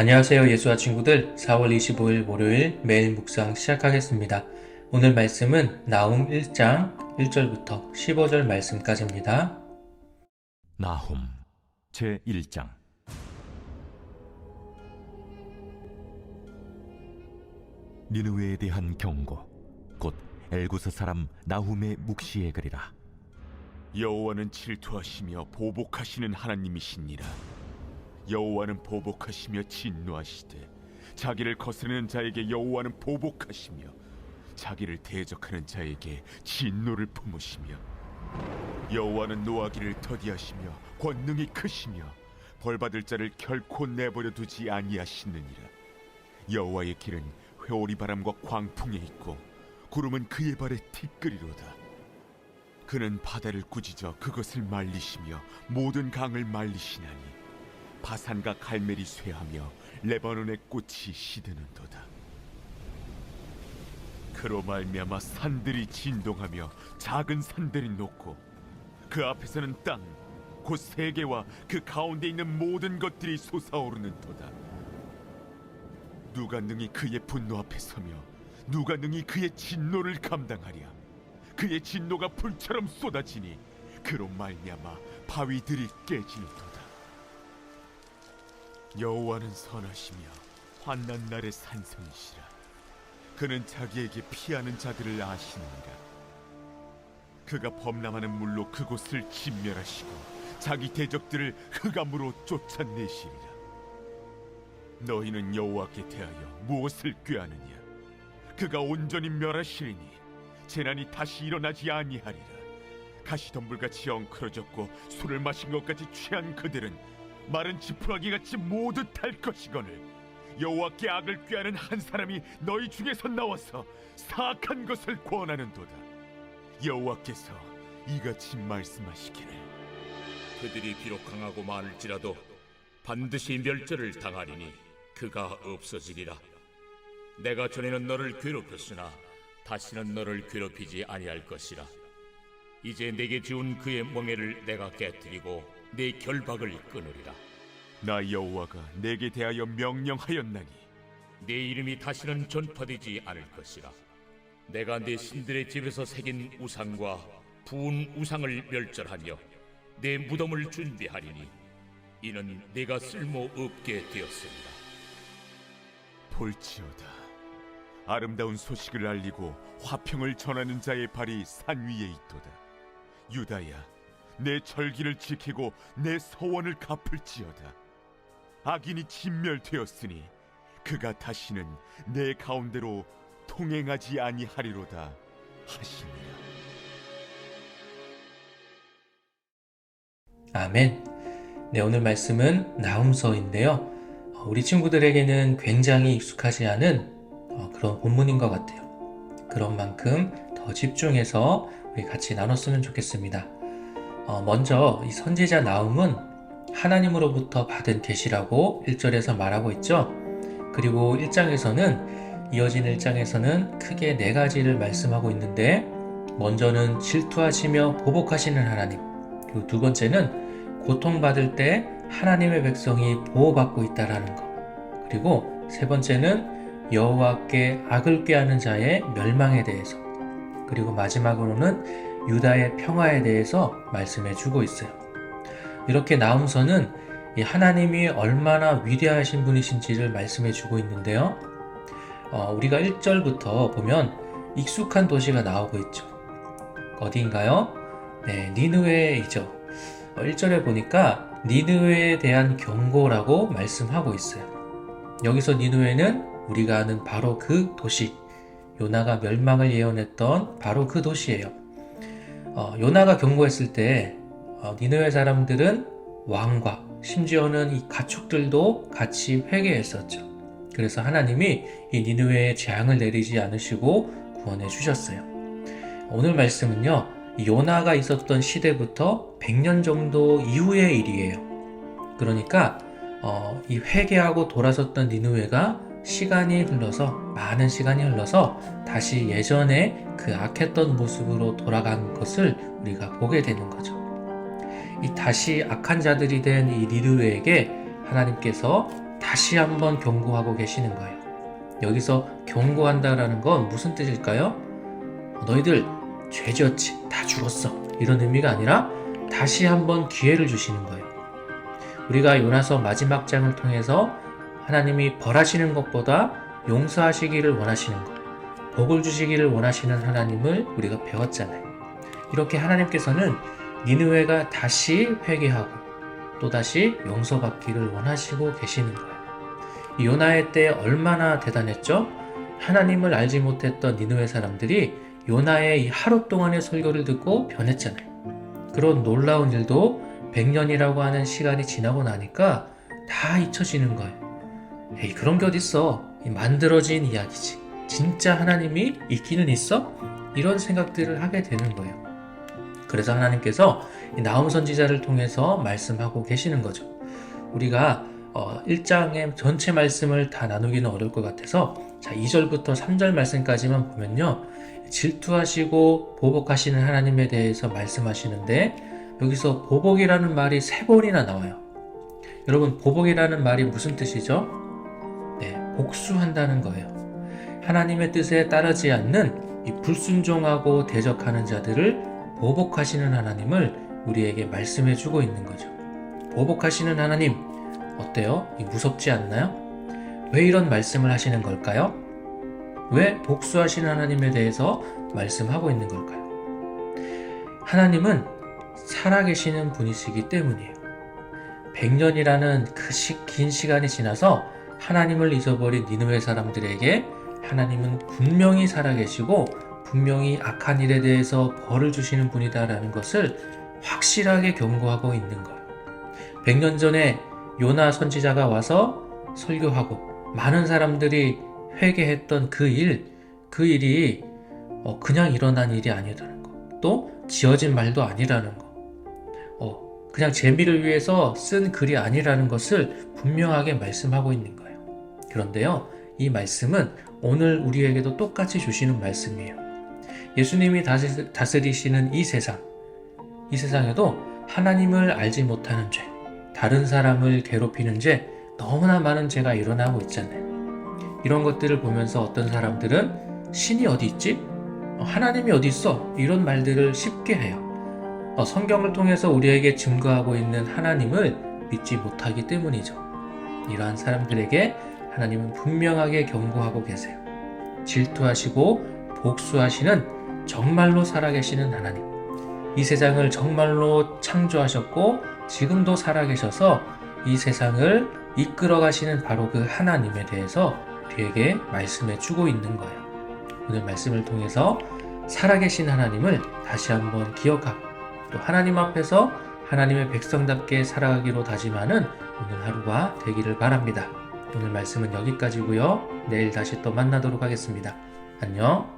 안녕하세요. 예수와 친구들. 4월 25일 목요일 매일 묵상 시작하겠습니다. 오늘 말씀은 나훔 1장 1절부터 15절 말씀까지입니다. 나훔 제1장. 니느웨에 대한 경고, 곧 엘구스 사람 나훔의 묵시에 그리라. 여호와는 질투하시며 보복하시는 하나님이시니라. 여호와는 보복하시며 진노하시되 자기를 거스르는 자에게 여호와는 보복하시며 자기를 대적하는 자에게 진노를 품으시며 여호와는 노하기를 더디하시며 권능이 크시며 벌받을 자를 결코 내버려 두지 아니하시느니라. 여호와의 길은 회오리 바람과 광풍에 있고 구름은 그의 발에 티끌이로다. 그는 바다를 꾸짖어 그것을 말리시며 모든 강을 말리시나니 바산과 갈멜이 쇠하며 레바논의 꽃이 시드는도다. 그로 말미암아 산들이 진동하며 작은 산들이 녹고 그 앞에서는 땅 곧 세계와 그 가운데 있는 모든 것들이 솟아오르는도다. 누가 능히 그의 분노 앞에 서며 누가 능히 그의 진노를 감당하랴. 그의 진노가 불처럼 쏟아지니 그로 말미암아 바위들이 깨지는도다. 여호와는 선하시며 환난 날의 산성이시라. 그는 자기에게 피하는 자들을 아시느니라. 그가 범람하는 물로 그곳을 진멸하시고 자기 대적들을 흑암으로 쫓아내시리라. 너희는 여호와께 대하여 무엇을 꾀하느냐? 그가 온전히 멸하시리니 재난이 다시 일어나지 아니하리라. 가시덤불같이 엉클어졌고 술을 마신 것 같이 취한 그들은 마른 지푸라기같이 모두 탈 것이거늘 여호와께 악을 꾀하는 한 사람이 너희 중에서 나와서 사악한 것을 권하는도다. 여호와께서 이같이 말씀하시기를 그들이 비록 강하고 많을지라도 반드시 멸절을 당하리니 그가 없어지리라. 내가 전에는 너를 괴롭혔으나 다시는 너를 괴롭히지 아니할 것이라. 이제 내게 지운 그의 멍에를 내가 깨뜨리고 내 결박을 끊으리라. 나 여호와가 내게 대하여 명령하였나니 내 이름이 다시는 전파되지 않을 것이라. 내가 내 신들의 집에서 새긴 우상과 부은 우상을 멸절하며 내 무덤을 준비하리니 이는 내가 쓸모없게 되었습니다. 볼지어다, 아름다운 소식을 알리고 화평을 전하는 자의 발이 산 위에 있도다. 유다야, 내 절기를 지키고 내 서원을 갚을지어다. 악인이 진멸되었으니 그가 다시는 내 가운데로 통행하지 아니하리로다 하시니라. 아멘. 네, 오늘 말씀은 나훔서인데요. 우리 친구들에게는 굉장히 익숙하지 않은 그런 본문인 것 같아요. 그런 만큼 더 집중해서 우리 같이 나눴으면 좋겠습니다. 먼저 이 선지자 나훔은 하나님으로부터 받은 계시라고 1절에서 말하고 있죠. 그리고 1장에서는 이어진 1장에서는 크게 4가지를 말씀하고 있는데, 먼저는 질투하시며 보복하시는 하나님, 그리고 두 번째는 고통받을 때 하나님의 백성이 보호받고 있다라는 것, 그리고 세 번째는 여호와께 악을 꾀하는 자의 멸망에 대해서, 그리고 마지막으로는 유다의 평화에 대해서 말씀해 주고 있어요. 이렇게 나훔서는 이 하나님이 얼마나 위대하신 분이신지를 말씀해 주고 있는데요. 우리가 1절부터 보면 익숙한 도시가 나오고 있죠. 어디인가요? 네, 니느웨이죠. 1절에 보니까 니느웨에 대한 경고라고 말씀하고 있어요. 여기서 니느웨는 우리가 아는 바로 그 도시, 요나가 멸망을 예언했던 바로 그 도시예요. 요나가 경고했을 때 니느웨 사람들은 왕과 심지어는 이 가축들도 같이 회개했었죠. 그래서 하나님이 이 니느웨에 재앙을 내리지 않으시고 구원해 주셨어요. 오늘 말씀은요, 요나가 있었던 시대부터 100년 정도 이후의 일이에요. 그러니까 이 회개하고 돌아섰던 니느웨가 많은 시간이 흘러서 다시 예전에 그 악했던 모습으로 돌아간 것을 우리가 보게 되는 거죠. 이 다시 악한 자들이 된 이 니느웨에게 하나님께서 다시 한번 경고하고 계시는 거예요. 여기서 경고한다라는 건 무슨 뜻일까요? 너희들 죄지었지, 다 죽었어, 이런 의미가 아니라 다시 한번 기회를 주시는 거예요. 우리가 요나서 마지막 장을 통해서 하나님이 벌하시는 것보다 용서하시기를 원하시는 것, 복을 주시기를 원하시는 하나님을 우리가 배웠잖아요. 이렇게 하나님께서는 니느웨가 다시 회개하고 또다시 용서받기를 원하시고 계시는 거예요. 이 요나의 때 얼마나 대단했죠? 하나님을 알지 못했던 니느웨 사람들이 요나의 이 하루 동안의 설교를 듣고 변했잖아요. 그런 놀라운 일도 100년이라고 하는 시간이 지나고 나니까 다 잊혀지는 거예요. 에이, 그런 게 어딨어. 만들어진 이야기지. 진짜 하나님이 있기는 있어? 이런 생각들을 하게 되는 거예요. 그래서 하나님께서 이 나훔 선지자를 통해서 말씀하고 계시는 거죠. 우리가 1장의 전체 말씀을 다 나누기는 어려울 것 같아서 2절부터 3절 말씀까지만 보면요, 질투하시고 보복하시는 하나님에 대해서 말씀하시는데 여기서 보복이라는 말이 3번이나 나와요. 여러분, 보복이라는 말이 무슨 뜻이죠? 네, 복수한다는 거예요. 하나님의 뜻에 따르지 않는 이 불순종하고 대적하는 자들을 보복하시는 하나님을 우리에게 말씀해 주고 있는 거죠. 보복하시는 하나님, 어때요? 무섭지 않나요? 왜 이런 말씀을 하시는 걸까요? 왜 복수하시는 하나님에 대해서 말씀하고 있는 걸까요? 하나님은 살아계시는 분이시기 때문이에요. 100년이라는 그 긴 시간이 지나서 하나님을 잊어버린 니느웨 사람들에게 하나님은 분명히 살아계시고 분명히 악한 일에 대해서 벌을 주시는 분이다라는 것을 확실하게 경고하고 있는 거예요. 100년 전에 요나 선지자가 와서 설교하고 많은 사람들이 회개했던 그 일이 그냥 일어난 일이 아니라는 거, 또 지어진 말도 아니라는 거, 그냥 재미를 위해서 쓴 글이 아니라는 것을 분명하게 말씀하고 있는 거예요. 그런데요, 이 말씀은 오늘 우리에게도 똑같이 주시는 말씀이에요. 예수님이 다스리시는 이 세상에도 하나님을 알지 못하는 죄, 다른 사람을 괴롭히는 죄, 너무나 많은 죄가 일어나고 있잖아요. 이런 것들을 보면서 어떤 사람들은 신이 어디 있지? 하나님이 어디 있어? 이런 말들을 쉽게 해요. 성경을 통해서 우리에게 증거하고 있는 하나님을 믿지 못하기 때문이죠. 이러한 사람들에게 하나님은 분명하게 경고하고 계세요. 질투하시고 복수하시는 정말로 살아계시는 하나님, 이 세상을 정말로 창조하셨고 지금도 살아계셔서 이 세상을 이끌어 가시는 바로 그 하나님에 대해서 우리에게 말씀해 주고 있는 거예요. 오늘 말씀을 통해서 살아계신 하나님을 다시 한번 기억하고 또 하나님 앞에서 하나님의 백성답게 살아가기로 다짐하는 오늘 하루가 되기를 바랍니다. 오늘 말씀은 여기까지고요. 내일 다시 또 만나도록 하겠습니다. 안녕.